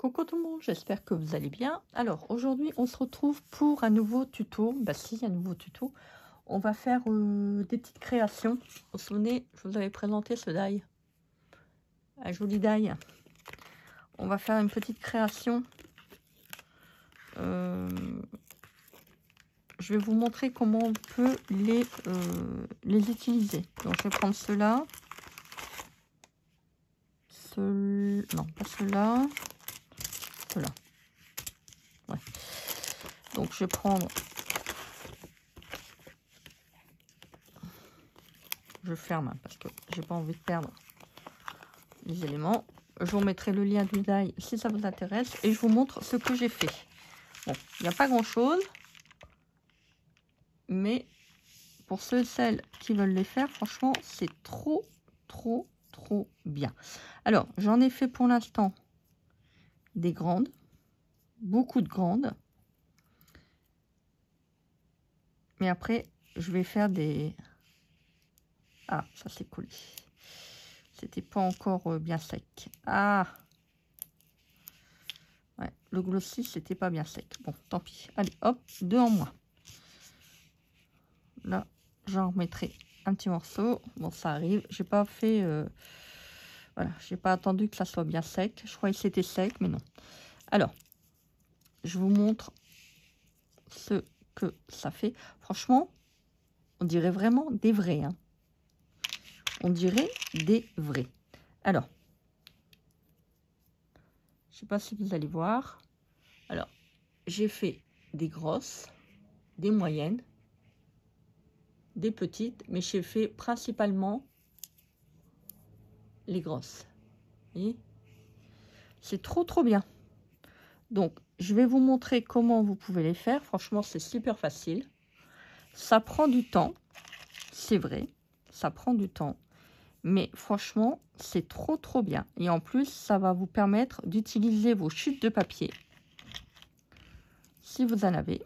Coucou tout le monde, j'espère que vous allez bien. Alors aujourd'hui on se retrouve pour un nouveau tuto. Bah si, un nouveau tuto. On va faire des petites créations. Vous vous souvenez, je vous avais présenté ce die. Un joli die. On va faire une petite création. Je vais vous montrer comment on peut les utiliser. Donc je vais prendre ceux-là. Non, pas ceux-là. Ceux-là. Ouais. Donc je vais prendre... Je ferme hein, parce que j'ai pas envie de perdre les éléments. Je vous mettrai le lien du die si ça vous intéresse. Et je vous montre ce que j'ai fait. Bon, il n'y a pas grand-chose. Mais pour ceux et celles qui veulent les faire, franchement, c'est trop bien. Alors, j'en ai fait pour l'instant des grandes. Beaucoup de grandes. Mais après, je vais faire des... Ah, ça c'est collé. C'était pas encore bien sec. Ah, ouais, le glossy, c'était pas bien sec. Bon, tant pis. Allez, hop, deux en moins. Là, j'en remettrai un petit morceau. Bon, ça arrive. J'ai pas fait... voilà, j'ai pas attendu que ça soit bien sec. Je croyais que c'était sec, mais non. Alors, je vous montre ce que ça fait. Franchement, on dirait vraiment des vrais. Hein. On dirait des vrais. Alors, je sais pas si vous allez voir. Alors, j'ai fait des grosses, des moyennes, des petites, mais j'ai fait principalement les grosses. Vous voyez? C'est trop bien. Donc, je vais vous montrer comment vous pouvez les faire. Franchement, c'est super facile. Ça prend du temps, c'est vrai. Ça prend du temps. Mais franchement, c'est trop bien. Et en plus, ça va vous permettre d'utiliser vos chutes de papier. Si vous en avez.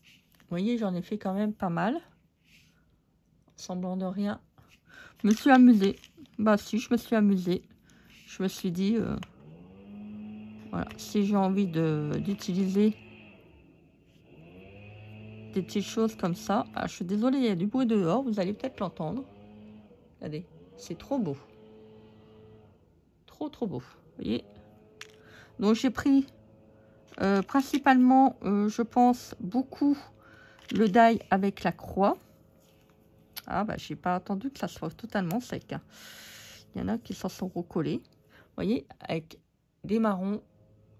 Vous voyez, j'en ai fait quand même pas mal. Semblant de rien. Je me suis amusée. Bah si, je me suis amusée. Je me suis dit, voilà, si j'ai envie d'utiliser des petites choses comme ça. Ah, je suis désolée, il y a du bruit dehors. Vous allez peut-être l'entendre. Regardez, c'est trop beau. Trop beau. Vous voyez. Donc j'ai pris principalement, je pense, beaucoup le die avec la croix. Ah bah j'ai pas attendu que ça soit totalement sec. Hein. Il y en a qui s'en sont recollés. Vous voyez, avec des marrons,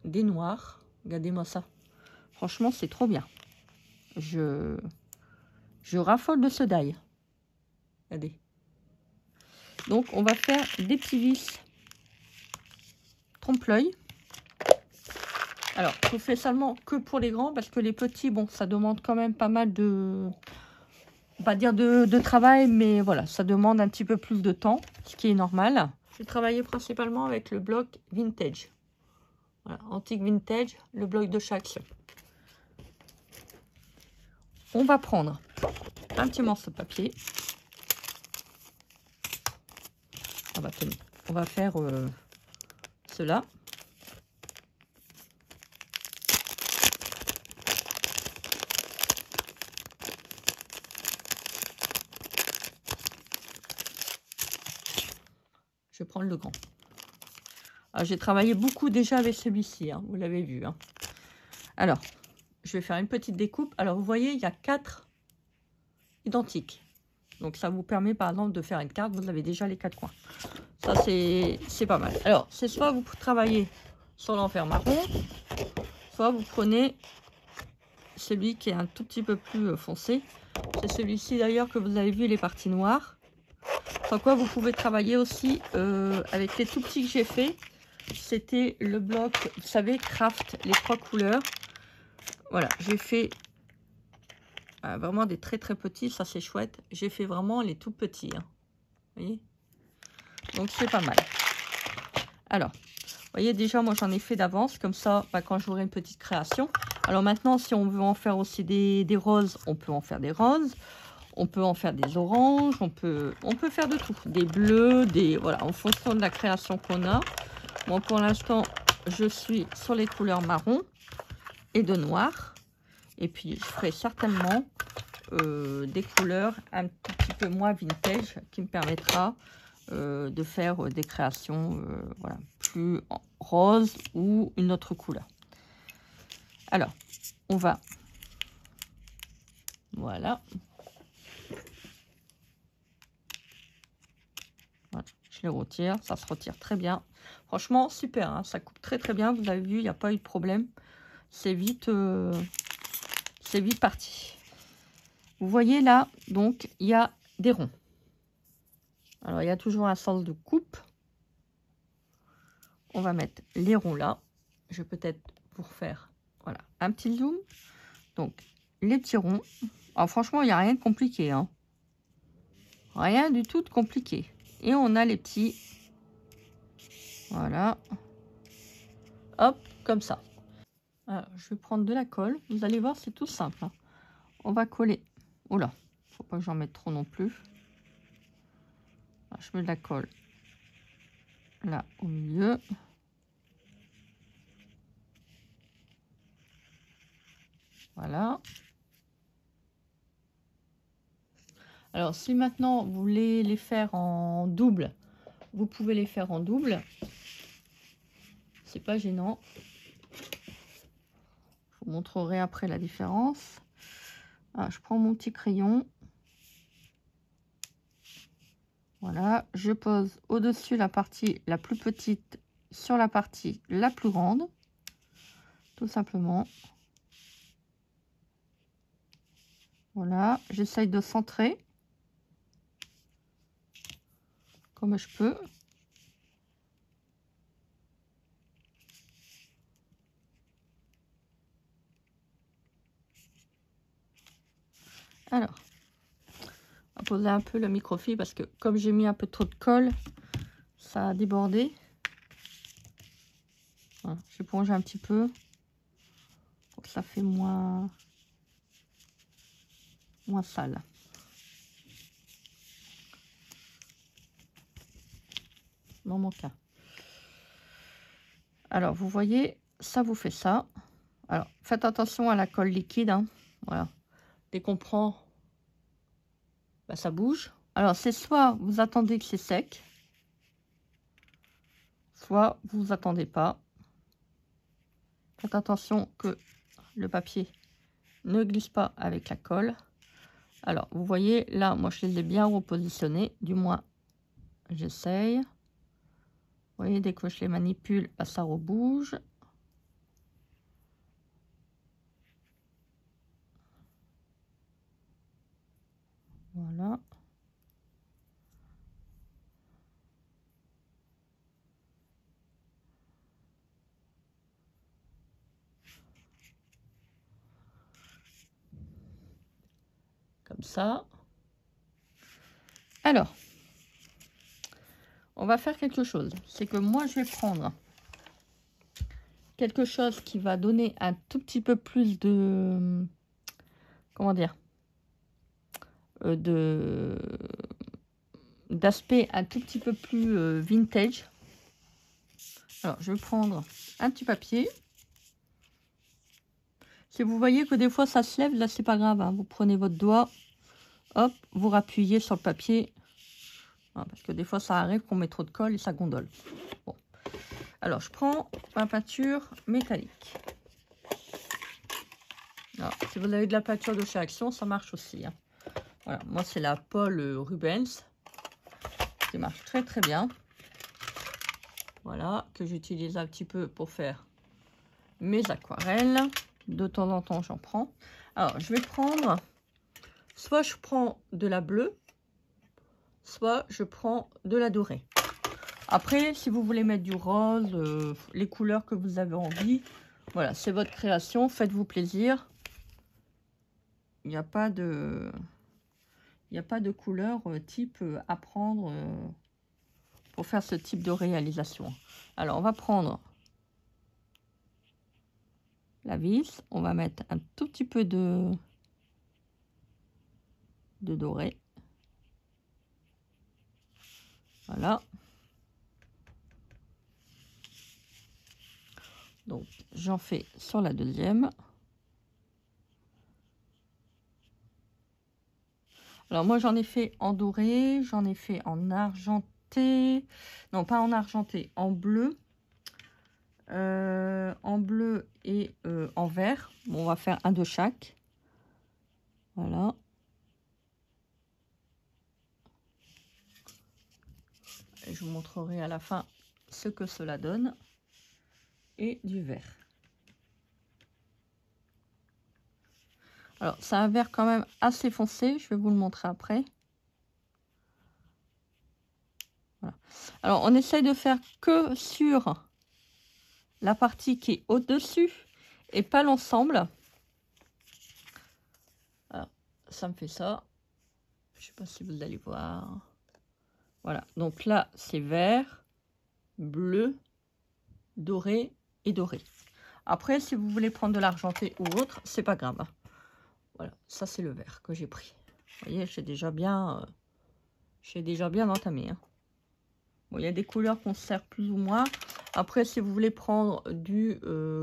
des noirs. Regardez-moi ça. Franchement, c'est trop bien. Je raffole de ce die. Regardez. Donc, on va faire des petits vis trompe-l'œil. Alors, je fais seulement que pour les grands parce que les petits, bon, ça demande quand même pas mal de... On va dire de travail, mais voilà, ça demande un petit peu plus de temps, ce qui est normal. J'ai travaillé principalement avec le bloc vintage. Voilà, antique vintage, le bloc de chaque. On va prendre un petit morceau de papier. On va faire cela. Je vais prendre le grand. J'ai travaillé beaucoup déjà avec celui-ci, hein, vous l'avez vu. Hein. Alors, je vais faire une petite découpe. Alors, vous voyez, il y a 4 identiques. Donc, ça vous permet, par exemple, de faire une carte. Vous avez déjà les 4 coins. Ça, c'est pas mal. Alors, c'est soit vous travaillez sur l'enfer marron, soit vous prenez celui qui est un tout petit peu plus foncé. C'est celui-ci, d'ailleurs, que vous avez vu, les parties noires. Sans quoi, vous pouvez travailler aussi avec les tout petits que j'ai fait. C'était le bloc, vous savez, craft, les 3 couleurs. Voilà, j'ai fait vraiment des très petits, ça c'est chouette. J'ai fait vraiment les tout petits. Hein. Vous voyez? Donc c'est pas mal. Alors, vous voyez déjà, moi j'en ai fait d'avance, comme ça, bah, quand j'aurai une petite création. Alors maintenant, si on veut en faire aussi des roses, on peut en faire des roses. On peut en faire des oranges, on peut faire de tout. Des bleus, voilà, en fonction de la création qu'on a. Bon, pour l'instant, je suis sur les couleurs marron et de noir. Et puis, je ferai certainement des couleurs un petit peu moins vintage qui me permettra de faire des créations voilà, plus rose ou une autre couleur. Alors, on va... Voilà. Voilà. Je les retire, ça se retire très bien. Franchement, super, hein, ça coupe très très bien. Vous avez vu, il n'y a pas eu de problème. C'est vite parti. Vous voyez là, donc, il y a des ronds. Alors, il y a toujours un sens de coupe. On va mettre les ronds là. Je vais peut-être vous refaire voilà, un petit zoom. Donc, les petits ronds. Alors, franchement, il n'y a rien de compliqué. Hein. Rien du tout de compliqué. Et on a les petits. Voilà. Hop, comme ça. Alors, je vais prendre de la colle. Vous allez voir, c'est tout simple. Hein. On va coller. Oula, faut pas que j'en mette trop non plus. Alors, je mets de la colle là au milieu. Voilà. Alors, si maintenant vous voulez les faire en double, vous pouvez les faire en double. C'est pas gênant. Je vous montrerai après la différence. Ah, je prends mon petit crayon. Voilà, je pose au-dessus la partie la plus petite sur la partie la plus grande. Tout simplement. Voilà, j'essaye de centrer comme je peux. Alors, on va poser un peu le microfibre parce que comme j'ai mis un peu trop de colle, ça a débordé. Voilà, j'éponge un petit peu pour que ça fait moins sale. Dans mon cas. Alors, vous voyez, ça vous fait ça. Alors, faites attention à la colle liquide. Hein. Voilà. Dès qu'on prend, bah, ça bouge. Alors, c'est soit vous attendez que c'est sec, soit vous attendez pas. Faites attention que le papier ne glisse pas avec la colle. Alors, vous voyez, là, moi, je les ai bien repositionnés. Du moins, j'essaye. Vous voyez, dès que je les manipule, bah, ça rebouge. Voilà. Comme ça. Alors, on va faire quelque chose. C'est que moi, je vais prendre quelque chose qui va donner un tout petit peu plus de... Comment dire d'aspect un tout petit peu plus vintage. Alors, je vais prendre un petit papier. Si vous voyez que des fois ça se lève, là c'est pas grave. Hein. Vous prenez votre doigt, hop, vous rappuyez sur le papier. Hein, parce que des fois ça arrive qu'on met trop de colle et ça gondole. Bon. Alors, je prends ma peinture métallique. Alors, si vous avez de la peinture de chez Action, ça marche aussi. Hein. Voilà, moi c'est la Paul Rubens qui marche très très bien. Voilà, que j'utilise un petit peu pour faire mes aquarelles. De temps en temps, j'en prends. Alors, je vais prendre, soit je prends de la bleue, soit je prends de la dorée. Après, si vous voulez mettre du rose, les couleurs que vous avez envie, voilà, c'est votre création, faites-vous plaisir. Il n'y a pas de... couleur type à prendre pour faire ce type de réalisation. Alors, on va prendre la vis. On va mettre un tout petit peu de doré. Voilà. Donc, j'en fais sur la deuxième. Alors, moi, j'en ai fait en doré, j'en ai fait en argenté. Non, pas en argenté, en bleu. En bleu et en vert. Bon, on va faire un de chaque. Voilà. Et je vous montrerai à la fin ce que cela donne. Et du vert. Alors, c'est un vert quand même assez foncé. Je vais vous le montrer après. Voilà. Alors, on essaye de faire que sur la partie qui est au-dessus et pas l'ensemble. Alors, ça me fait ça. Je sais pas si vous allez voir. Voilà. Donc là, c'est vert, bleu, doré et doré. Après, si vous voulez prendre de l'argenté ou autre, c'est pas grave. Voilà, ça c'est le vert que j'ai pris. Vous voyez, j'ai déjà bien entamé. Hein. Bon, il y a des couleurs qu'on sert plus ou moins. Après, si vous voulez prendre du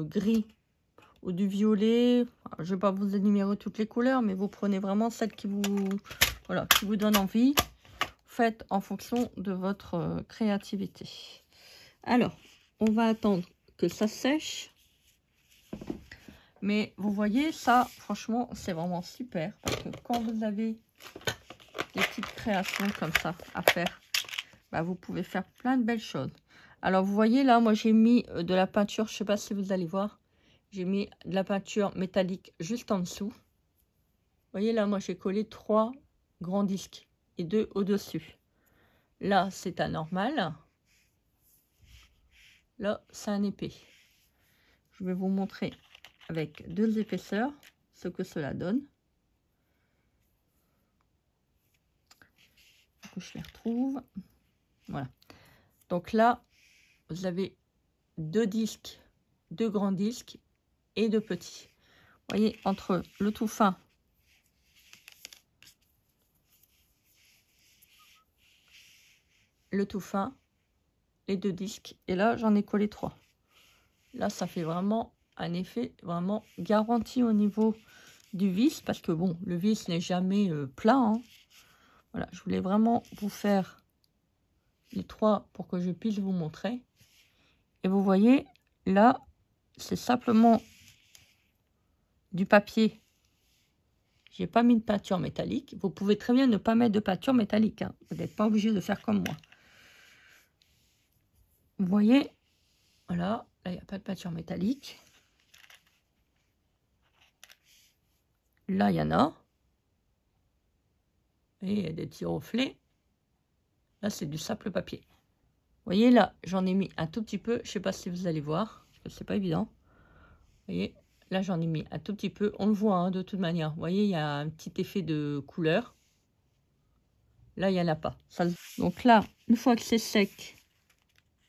gris ou du violet, je ne vais pas vous énumérer toutes les couleurs, mais vous prenez vraiment celle qui vous, voilà, qui vous donne envie. Faites en fonction de votre créativité. Alors, on va attendre que ça sèche. Mais vous voyez, ça, franchement, c'est vraiment super. Parce que quand vous avez des petites créations comme ça à faire, bah, vous pouvez faire plein de belles choses. Alors, vous voyez, là, moi, j'ai mis de la peinture. Je ne sais pas si vous allez voir. J'ai mis de la peinture métallique juste en dessous. Vous voyez, là, moi, j'ai collé 3 grands disques et 2 au-dessus. Là, c'est un normal. Là, c'est un épais. Je vais vous montrer avec 2 épaisseurs ce que cela donne. Que je les retrouve. Voilà. Donc là, vous avez 2 disques, 2 grands disques et 2 petits. Vous voyez, entre le tout fin les 2 disques. Et là, j'en ai collé 3. Là, ça fait vraiment un effet vraiment garanti au niveau du vis. Parce que bon, le vis n'est jamais plat. Hein. Voilà, je voulais vraiment vous faire les 3 pour que je puisse vous montrer. Et vous voyez, là, c'est simplement du papier. J'ai pas mis de peinture métallique. Vous pouvez très bien ne pas mettre de peinture métallique. Hein. Vous n'êtes pas obligé de faire comme moi. Vous voyez, voilà, là, il n'y a pas de peinture métallique. Là, il y en a. Et il y a des petits reflets. Là, c'est du simple papier. Vous voyez, là, j'en ai mis un tout petit peu. Je ne sais pas si vous allez voir, parce que c'est pas évident. Vous voyez, là, j'en ai mis un tout petit peu. On le voit, hein, de toute manière. Vous voyez, il y a un petit effet de couleur. Là, il n'y en a pas. Ça... Donc là, une fois que c'est sec,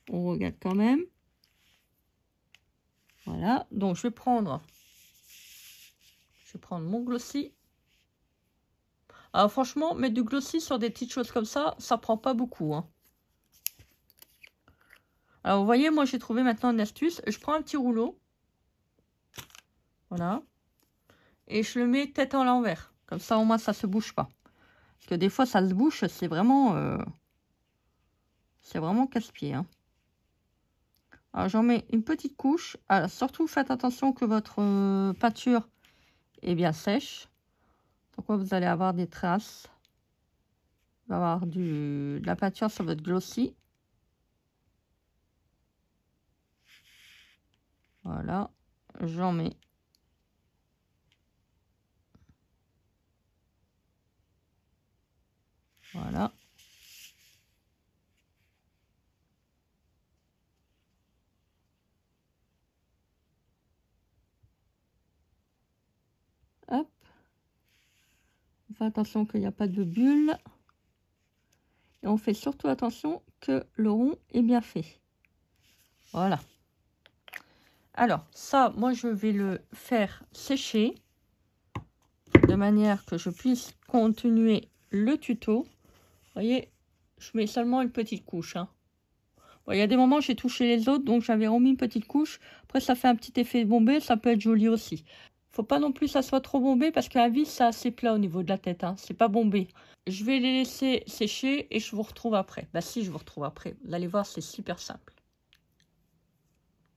on regarde quand même. Voilà. Donc, je vais prendre mon glossy. Alors, franchement, mettre du glossy sur des petites choses comme ça prend pas beaucoup. Hein. Alors, vous voyez, moi, j'ai trouvé maintenant une astuce. Je prends un petit rouleau. Voilà. Et je le mets tête en l'envers. Comme ça, au moins, ça se bouge pas. Parce que des fois, ça se bouge. C'est vraiment casse-pied. Hein. Alors, j'en mets une petite couche. Alors, surtout, faites attention que votre peinture est bien sèche. Pourquoi vous allez avoir des traces. Vous allez avoir de la peinture sur votre glossy. Voilà. J'en mets. Voilà. Hop. Faites attention qu'il n'y a pas de bulle. Et on fait surtout attention que le rond est bien fait. Voilà. Alors, ça, moi, je vais le faire sécher de manière que je puisse continuer le tuto. Vous voyez, je mets seulement une petite couche. Hein. Vous Bon, il y a des moments j'ai touché les autres, donc j'avais remis une petite couche. Après, ça fait un petit effet bombé, ça peut être joli aussi. Faut pas non plus que ça soit trop bombé parce qu'un vis, c'est assez plat au niveau de la tête. Hein. C'est pas bombé. Je vais les laisser sécher et je vous retrouve après. Bah si, je vous retrouve après. Vous allez voir, c'est super simple.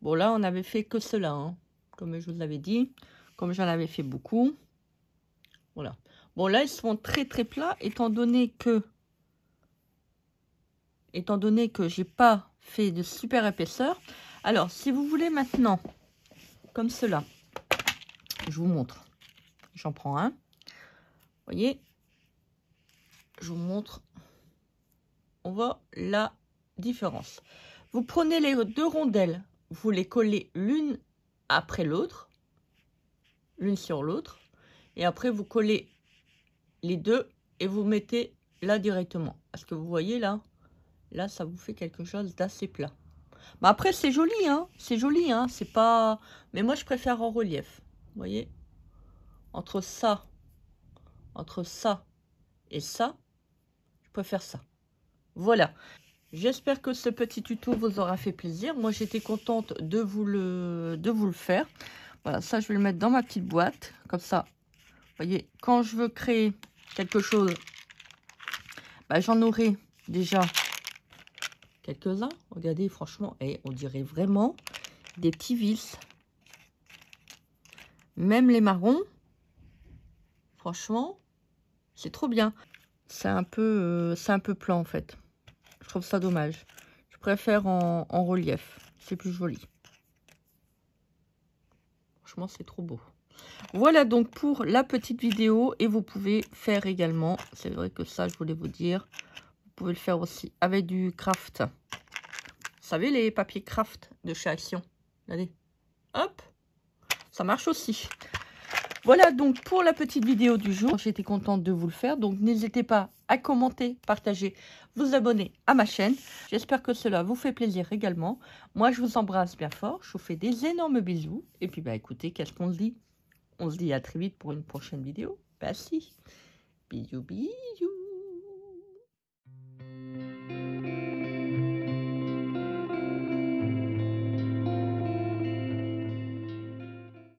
Bon, là, on avait fait que cela, hein, comme je vous l'avais dit. Comme j'en avais fait beaucoup. Voilà. Bon, là, ils sont très très plats, étant donné que j'ai pas fait de super épaisseur. Alors, si vous voulez maintenant, comme cela, je vous montre. J'en prends un. Vous voyez, je vous montre. On voit la différence. Vous prenez les deux rondelles, vous les collez l'une après l'autre, l'une sur l'autre, et après vous collez les deux et vous mettez là directement. Parce que vous voyez là, ça vous fait quelque chose d'assez plat. Mais après c'est joli, hein, c'est pas... Mais moi je préfère en relief, vous voyez, entre ça et ça, je préfère ça. Voilà. J'espère que ce petit tuto vous aura fait plaisir. Moi, j'étais contente de vous le faire. Voilà, ça, je vais le mettre dans ma petite boîte. Comme ça, vous voyez, quand je veux créer quelque chose, bah, j'en aurai déjà quelques-uns. Regardez, franchement, et on dirait vraiment des petits vis. Même les marrons, franchement, c'est trop bien. C'est un peu plat, en fait. Je trouve ça dommage. Je préfère en relief. C'est plus joli. Franchement, c'est trop beau. Voilà donc pour la petite vidéo. Et vous pouvez faire également, c'est vrai que ça, je voulais vous dire, vous pouvez le faire aussi avec du craft. Vous savez, les papiers craft de chez Action. Regardez. Hop. Ça marche aussi. Voilà donc pour la petite vidéo du jour. J'étais contente de vous le faire. Donc n'hésitez pas à commenter, partager, vous abonner à ma chaîne. J'espère que cela vous fait plaisir également. Moi, je vous embrasse bien fort. Je vous fais des énormes bisous. Et puis, bah écoutez, qu'est-ce qu'on se dit? On se dit à très vite pour une prochaine vidéo. Bah si. Bisous, bisous.